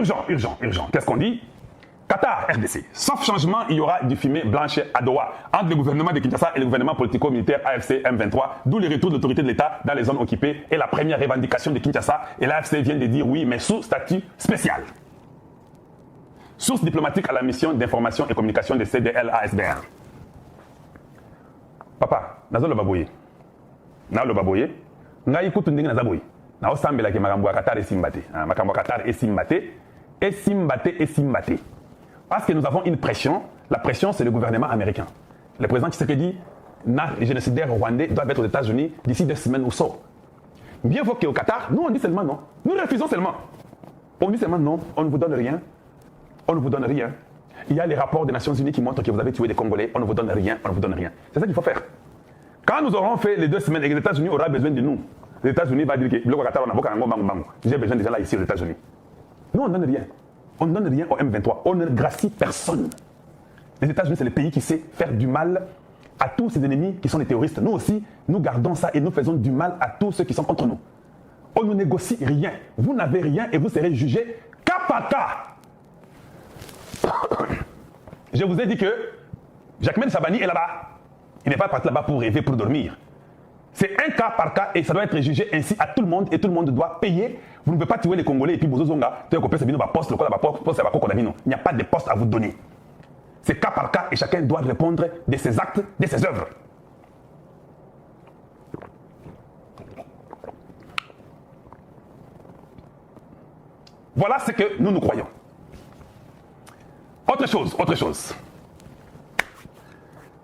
urgent. Qu'est-ce qu'on dit? Qatar, RDC. Sauf changement, il y aura du fumier blanche à Doha entre le gouvernement de Kinshasa et le gouvernement politico-militaire AFC M23, d'où le retour de l'autorité de l'État dans les zones occupées et la première revendication de Kinshasa. Et l'AFC vient de dire oui, mais sous statut spécial. Source diplomatique à la mission d'information et communication de CDL-ASBR. Papa, nazo lo baboye. Na lo baboye. Ngai kutu ndingi nazaboye. Na osambela ke makambo ya Qatar esimbate. Makambo ya Qatar esimbate. Esimbate. Parce que nous avons une pression. La pression, c'est le gouvernement américain. Le président Tshisekedi, les génocidaires rwandais doivent être aux États-Unis d'ici 2 semaines ou so. Bien faut qu'au Qatar, nous on dit seulement non. Nous refusons seulement. On dit seulement non, on ne vous donne rien. On ne vous donne rien. Il y a les rapports des Nations Unies qui montrent que vous avez tué des Congolais. On ne vous donne rien, on ne vous donne rien. C'est ça qu'il faut faire. Quand nous aurons fait les 2 semaines et que les États-Unis auront besoin de nous, les États-Unis vont dire que le Qatar, j'ai besoin de gens là ici aux États-Unis. Nous on ne donne rien. On ne donne rien au M23. On ne gracie personne. Les États-Unis, c'est le pays qui sait faire du mal à tous ses ennemis qui sont des terroristes. Nous aussi, nous gardons ça et nous faisons du mal à tous ceux qui sont contre nous. On ne négocie rien. Vous n'avez rien et vous serez jugé cas par cas. Je vous ai dit que Jacquemaine Sabani est là-bas. Il n'est pas parti là-bas pour rêver, pour dormir. C'est un cas par cas et ça doit être jugé ainsi à tout le monde et tout le monde doit payer. Vous ne pouvez pas tuer les Congolais et puis vous zonga, il n'y a pas de poste à vous donner. C'est cas par cas et chacun doit répondre de ses actes, de ses œuvres. Voilà ce que nous croyons. Autre chose.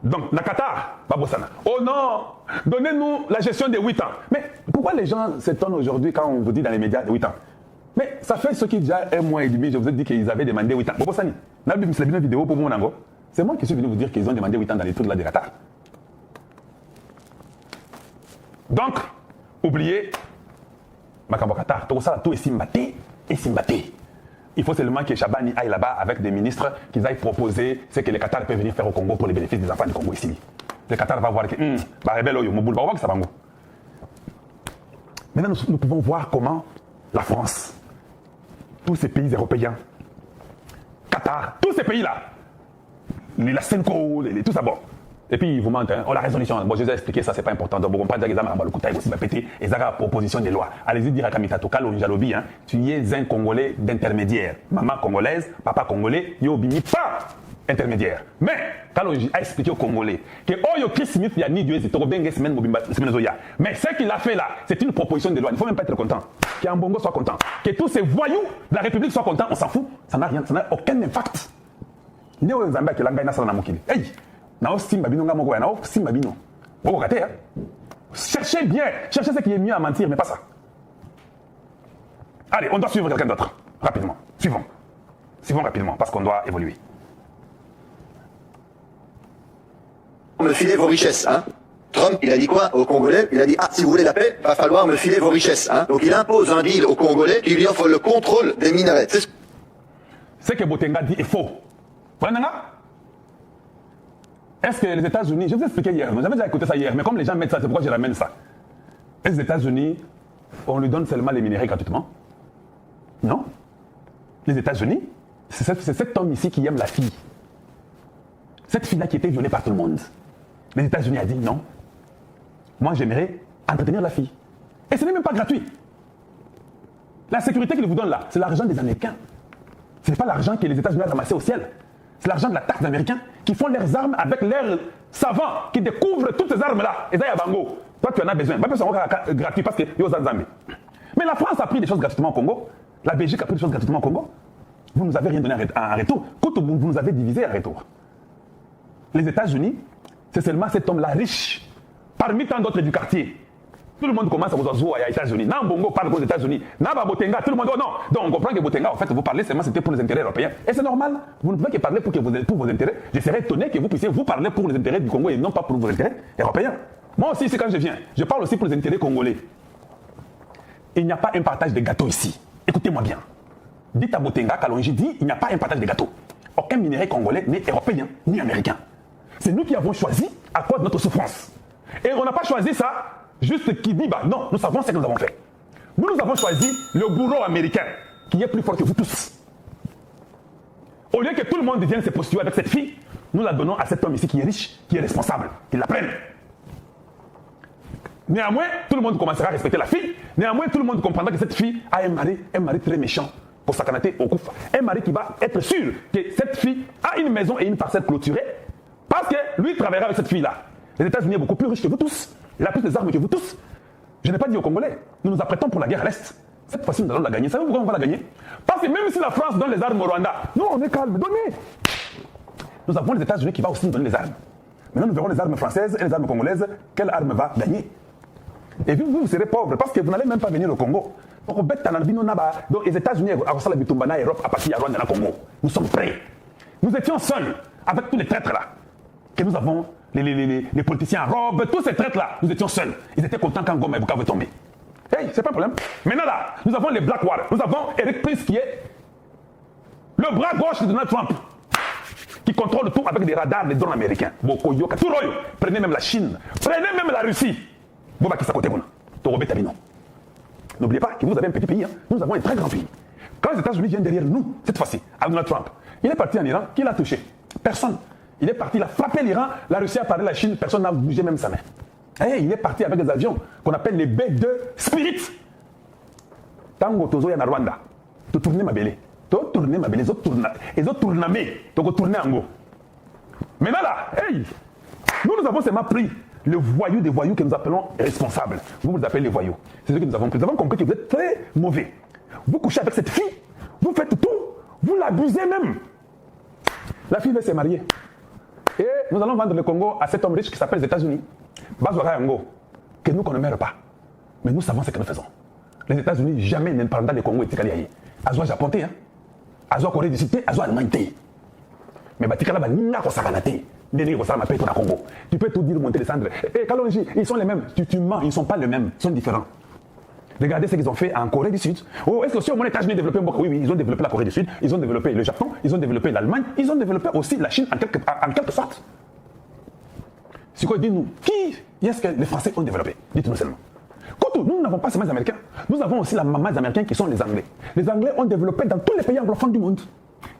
Donc, la Qatar, Babosana. Oh non, donnez-nous la gestion des 8 ans. Mais pourquoi les gens s'étonnent aujourd'hui quand on vous dit dans les médias 8 ans? Mais ça fait ce qui déjà 1 mois et demi, je vous ai dit qu'ils avaient demandé 8 ans. Babosani, c'est une vidéo pour mon ango. C'est moi qui suis venu vous dire qu'ils ont demandé 8 ans dans les trucs là de Qatar. Donc, oubliez, Makambo Qatar, tout est simbaté. Il faut seulement que Chabani aille là-bas avec des ministres, qu'ils aillent proposer ce que les Qatar peuvent venir faire au Congo pour les bénéfices des enfants du Congo ici. Le Qatar va voir que, maintenant, nous pouvons voir comment la France, tous ces pays européens, Qatar, tous ces pays-là, la Senko, tout ça, bon. Et puis, ils vous mentent, hein. Oh, la résolution, bon, je vous ai expliqué ça, c'est pas important. Donc, on pas dire qu'ils ont le coup de aussi pété, et ça a proposition de loi. Allez-y dire à Kamita Tokalo, Njalobi, hein, tu es un Congolais d'intermédiaire. Maman congolaise, papa congolais, yo bimi pas intermédiaire. Mais, quand on a expliqué aux Congolais que, oh, yo, Chris Smith, il y a ni Dieu, c'est Torobenge, semaine Zoya. Mais ce qu'il a fait là, c'est une proposition de loi. Il ne faut même pas être content. Que Ambongo soit content. Que tous ces voyous de la République soient contents, on s'en fout. Ça n'a rien, ça n'a aucun impact. Néo Zambia qui l'a gagné ça dans mon kili. Hey! Cherchez bien, cherchez ce qui est mieux à mentir, mais pas ça. Allez, on doit suivre quelqu'un d'autre, rapidement. Suivons rapidement, parce qu'on doit évoluer. Me filer vos richesses, hein. Trump, il a dit quoi aux Congolais? Il a dit, si vous voulez la paix, va falloir me filer vos richesses, hein. Donc il impose un deal aux Congolais qui lui offre le contrôle des minerais. Ce que Botenga dit est faux. Est-ce que les États-Unis, je vous ai expliqué hier, j'avais déjà écouté ça hier, mais comme les gens mettent ça, c'est pourquoi je ramène ça. Et les États-Unis, on lui donne seulement les minéraux gratuitement? Non. Les États-Unis, c'est cet homme ici qui aime la fille. Cette fille-là qui était violée par tout le monde. Les États-Unis ont dit non. Moi, j'aimerais entretenir la fille. Et ce n'est même pas gratuit. La sécurité qu'ils vous donnent là, c'est l'argent des Américains. Ce n'est pas l'argent que les États-Unis ont ramassé au ciel. C'est l'argent de la taxe des Américains qui font leurs armes avec leurs savants qui découvrent toutes ces armes-là. Et ça, il y a Bango. Toi, tu en as besoin. Pas besoin de gratuit parce que yo Zambie. Mais la France a pris des choses gratuitement au Congo. La Belgique a pris des choses gratuitement au Congo. Vous ne nous avez rien donné en retour. Vous nous avez divisé en retour. Les États-Unis, c'est seulement cet homme-là riche, parmi tant d'autres du quartier. Tout le monde commence à vous jouer aux États-Unis. Nambongo parle aux États-Unis. Naba Botenga, tout le monde dit non. Donc on comprend que Botenga, en fait, vous parlez seulement c'était pour les intérêts européens. Et c'est normal. Vous ne pouvez que parler pour vos intérêts. Je serais étonné que vous puissiez vous parler pour les intérêts du Congo et non pas pour vos intérêts européens. Moi aussi, c'est quand je viens. Je parle aussi pour les intérêts congolais. Il n'y a pas un partage de gâteaux ici. Écoutez-moi bien. Dites à Botenga, Kalonji dit, il n'y a pas un partage de gâteaux. Aucun minerai congolais n'est européen ni américain. C'est nous qui avons choisi à cause de notre souffrance. Et on n'a pas choisi ça juste qui dit, bah non, nous savons ce que nous avons fait. Nous avons choisi le bourreau américain qui est plus fort que vous tous. Au lieu que tout le monde vienne se postuler avec cette fille, nous la donnons à cet homme ici qui est riche, qui est responsable, qu'il la prenne. Néanmoins, tout le monde commencera à respecter la fille. Néanmoins, tout le monde comprendra que cette fille a un mari très méchant pour s'accanater au Koufa. Un mari qui va être sûr que cette fille a une maison et une parcelle clôturée parce que lui travaillera avec cette fille-là. Les États-Unis sont beaucoup plus riches que vous tous. Il a plus d'armes que vous tous. Je n'ai pas dit aux Congolais, nous nous apprêtons pour la guerre à l'Est. Cette fois-ci, nous allons la gagner. Savez-vous pourquoi on va la gagner? Parce que même si la France donne les armes au Rwanda, nous, on est calme. Donnez. Nous avons les États-Unis qui vont aussi nous donner les armes. Maintenant, nous verrons les armes françaises et les armes congolaises. Quelle arme va gagner? Et puis, vous serez pauvres parce que vous n'allez même pas venir au Congo. Donc, les États-Unis, Europe, à partir de Rwanda, Congo. Nous sommes prêts. Nous étions seuls avec tous les traîtres là. Que nous avons, les politiciens en robe, tous ces traîtres là, nous étions seuls. Ils étaient contents quand Goma et Bukavu tombaient. Hey, c'est pas un problème. Maintenant là, nous avons les Black Wars. Nous avons Eric Prince qui est le bras gauche de Donald Trump, qui contrôle tout avec des radars, des drones américains. Bokoyoka, tout royo. Prenez même la Chine, prenez même la Russie. Boba qui s'accote bon. Torobé Tabino. N'oubliez pas que vous avez un petit pays, hein. Nous avons un très grand pays. Quand les États-Unis viennent derrière nous, cette fois-ci, avec Donald Trump, il est parti en Iran, qui l'a touché? Personne. Il est parti, il a frappé l'Iran, la Russie a parlé la Chine, personne n'a bougé même sa main. Et il est parti avec des avions qu'on appelle les B2 Spirit. Tango Tozo Yana Rwanda. Tu tournes ma belle. Tu tournes ma belle. Les autres tournent tu tournes en go. Maintenant là, hey, nous avons seulement pris le voyou des voyous que nous appelons responsables. Vous appelez les voyous. C'est ce que nous avons pris. Nous avons compris que vous êtes très mauvais. Vous couchez avec cette fille, vous faites tout, vous l'abusez même. La fille veut se marier. Et nous allons vendre le Congo à cet homme riche qui s'appelle les États-Unis. Bazouara Yango, que nous qu'on ne meurt pas. Mais nous savons ce que nous faisons. Les États-Unis jamais ne prendront le Congo et Tikaliaï. Azoua Japon, Azoua Corée du Sud, Azoua Allemagne. Mais Batikala Nina Kosakanate, Nene Kosama Peto na Congo. Tu peux tout dire, monter, descendre. Et Kalonji, ils sont les mêmes. Tu mens, ils ne sont pas les mêmes, ils sont différents. Regardez ce qu'ils ont fait en Corée du Sud. Oh, est-ce que si les États-Unis développé oui, ils ont développé la Corée du Sud, ils ont développé le Japon, ils ont développé l'Allemagne, ils ont développé aussi la Chine en quelque sorte. C'est quoi, dites-nous, qui est-ce que les Français ont développé? Dites-nous seulement. Nous n'avons pas seulement les Américains, nous avons aussi la maman des Américains qui sont les Anglais. Les Anglais ont développé dans tous les pays anglophones du monde.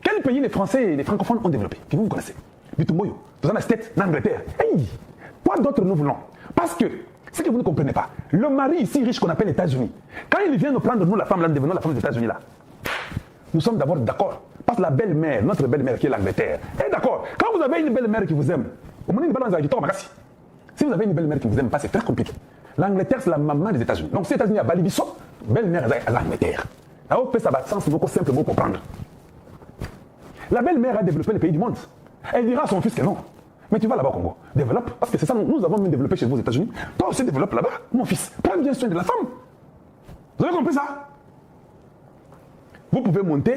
Quels pays les Français et les francophones ont développé? Que vous connaissez? Dites-moi, vous en avez l'Angleterre. Hey, quoi d'autre nous voulons? Parce que, ce que vous ne comprenez pas, le mari ici riche qu'on appelle les États-Unis, quand il vient nous prendre, nous, la femme, là, nous devenons la femme des États-Unis là, nous sommes d'abord d'accord. Parce que la belle-mère, notre belle-mère qui est l'Angleterre, est d'accord. Quand vous avez une belle-mère qui vous aime, si vous avez une belle-mère qui vous aime pas, c'est très compliqué. L'Angleterre, c'est la maman des États-Unis. Donc, si les États-Unis à Balibiso, belle-mère à l'Angleterre. Là, on peut ça va sens beaucoup simple pour comprendre. La belle-mère a développé le pays du monde. Elle dira à son fils que non. Mais tu vas là-bas au Congo, développe, parce que c'est ça, nous avons même développé chez vous aux États-Unis. Toi aussi développe là-bas, mon fils. Prends bien soin de la femme. Vous avez compris ça? Vous pouvez monter,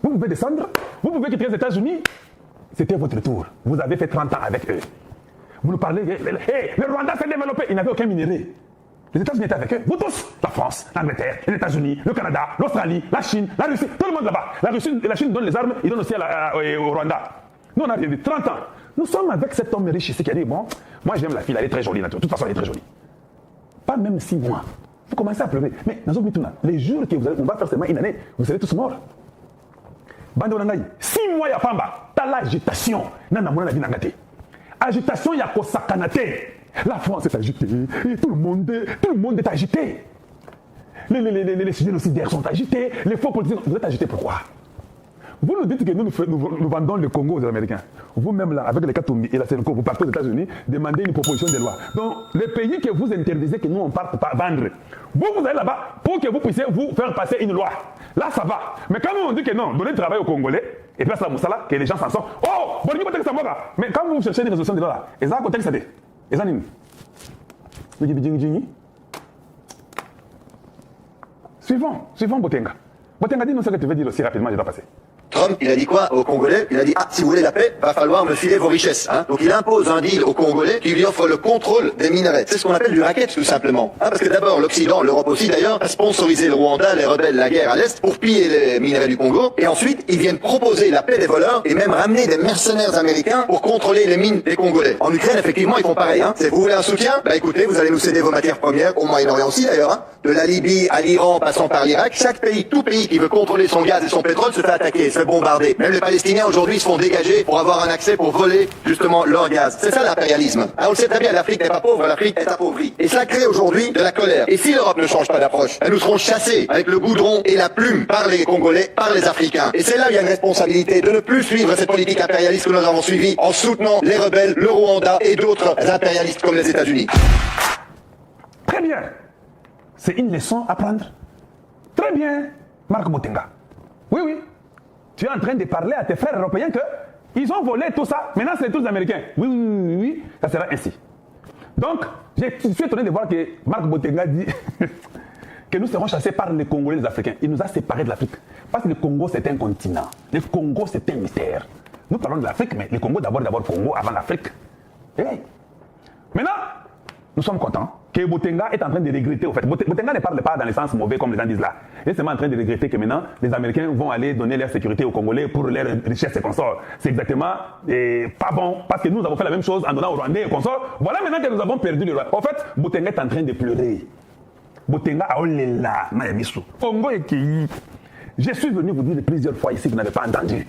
vous pouvez descendre, vous pouvez quitter les États-Unis. C'était votre tour. Vous avez fait 30 ans avec eux. Vous nous parlez, hey, le Rwanda s'est développé, il n'avait aucun minerai. Les États-Unis étaient avec eux, vous tous. La France, l'Angleterre, les États-Unis, le Canada, l'Australie, la Chine, la Russie, tout le monde là-bas. La Chine donne les armes, ils donnent aussi au Rwanda. Nous, on a arrivé 30 ans. Nous sommes avec cet homme riche ici qui a dit, bon, moi j'aime la fille, elle est très jolie, de toute façon elle est très jolie. Pas même 6 mois. Vous commencez à pleurer. Mais dans les jours que on va faire seulement une année, vous serez tous morts. Bande 6 mois, il y a Pamba. T'as l'agitation. Agitation, il y a Kosakanate. La France est agitée. Et tout le monde est agité. Les génocidaires sont agités. Les faux politiciens, vous êtes agités pourquoi? Vous nous dites que nous vendons le Congo aux Américains. Vous-même, là, avec les Katumbi et la Sénégal, vous partez aux États-Unis, demandez une proposition de loi. Donc, les pays que vous interdisez que nous, on parte pas vendre, vous allez là-bas pour que vous puissiez vous faire passer une loi. Là, ça va. Mais quand nous, on dit que non, donnez le travail aux Congolais, et place la Moussala, que les gens s'en sortent. Oh, bon, il faut que ça. Mais quand vous cherchez une résolution de loi là, et ça, à côté que ça dit. Et ça, Suivons Botenga. Botenga, dis-nous ce que tu veux dire aussi rapidement, je dois passer. Trump, il a dit quoi aux Congolais? Il a dit, si vous voulez la paix, va falloir me filer vos richesses. Hein. Donc il impose un deal aux Congolais qui lui offre le contrôle des minerais. C'est ce qu'on appelle du racket, tout simplement. Hein, parce que d'abord, l'Occident, l'Europe aussi d'ailleurs, a sponsorisé le Rwanda, les rebelles, la guerre à l'Est, pour piller les minerais du Congo. Et ensuite, ils viennent proposer la paix des voleurs et même ramener des mercenaires américains pour contrôler les mines des Congolais. En Ukraine, effectivement, ils font pareil. Hein. Vous voulez un soutien? Bah écoutez, vous allez nous céder vos matières premières, au Moyen-Orient aussi d'ailleurs. Hein. De la Libye à l'Iran, passant par l'Irak, chaque pays, tout pays qui veut contrôler son gaz et son pétrole se fait attaquer. fait bombarder. Même les Palestiniens aujourd'hui se font dégager pour avoir un accès pour voler justement leur gaz. C'est ça l'impérialisme. On le sait très bien, l'Afrique n'est pas pauvre, l'Afrique est appauvrie. Et cela crée aujourd'hui de la colère. Et si l'Europe ne change pas d'approche, nous serons chassés avec le goudron et la plume par les Congolais, par les Africains. Et c'est là où il y a une responsabilité de ne plus suivre cette politique impérialiste que nous avons suivie en soutenant les rebelles, le Rwanda et d'autres impérialistes comme les États-Unis. Très bien. C'est une leçon à prendre. Très bien, Marc Botenga. Oui, oui. Tu es en train de parler à tes frères européens qu'ils ont volé tout ça. Maintenant, c'est tous les Américains. Oui, oui, oui, oui. Ça sera ainsi. Donc, je suis étonné de voir que Marc Botenga dit que nous serons chassés par les Congolais et les Africains. Il nous a séparés de l'Afrique. Parce que le Congo, c'est un continent. Le Congo, c'est un mystère. Nous parlons de l'Afrique, mais le Congo, d'abord Congo avant l'Afrique. Hey. Maintenant, nous sommes contents que Botenga est en train de regretter. Au fait, Botenga ne parle pas dans le sens mauvais comme les gens disent là. Il est seulement en train de regretter que maintenant, les Américains vont aller donner leur sécurité aux Congolais pour leur richesse et consorts. C'est exactement pas bon, parce que nous avons fait la même chose en donnant aux Rwandais et consorts. Voilà maintenant que nous avons perdu le roi. En fait, Botenga est en train de pleurer. Botenga a oléla, Mayamisu. Congo et Kii. Je suis venu vous dire plusieurs fois ici, vous n'avez pas entendu.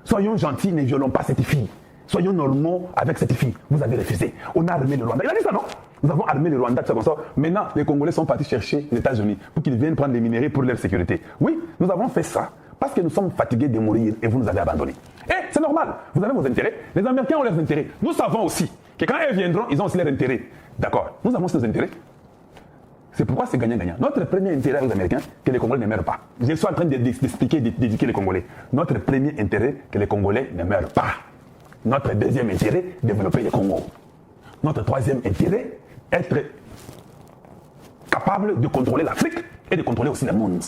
Soyons gentils, ne violons pas cette fille. Soyons normaux avec cette fille. Vous avez refusé. On a armé le Rwanda. Il a dit ça, non? Nous avons armé le Rwanda, tout ça. Maintenant, les Congolais sont partis chercher les États-Unis pour qu'ils viennent prendre les minéraux pour leur sécurité. Oui, nous avons fait ça parce que nous sommes fatigués de mourir et vous nous avez abandonnés. Et c'est normal. Vous avez vos intérêts. Les Américains ont leurs intérêts. Nous savons aussi que quand ils viendront, ils ont aussi leurs intérêts. D'accord. Nous avons aussi nos intérêts. C'est pourquoi c'est gagnant-gagnant. Notre premier intérêt aux Américains, que les Congolais ne meurent pas. Je suis en train d'expliquer, d'éduquer les Congolais. Notre premier intérêt, que les Congolais ne meurent pas. Notre deuxième intérêt, développer le Congo. Notre troisième intérêt, être capable de contrôler l'Afrique et de contrôler aussi le monde.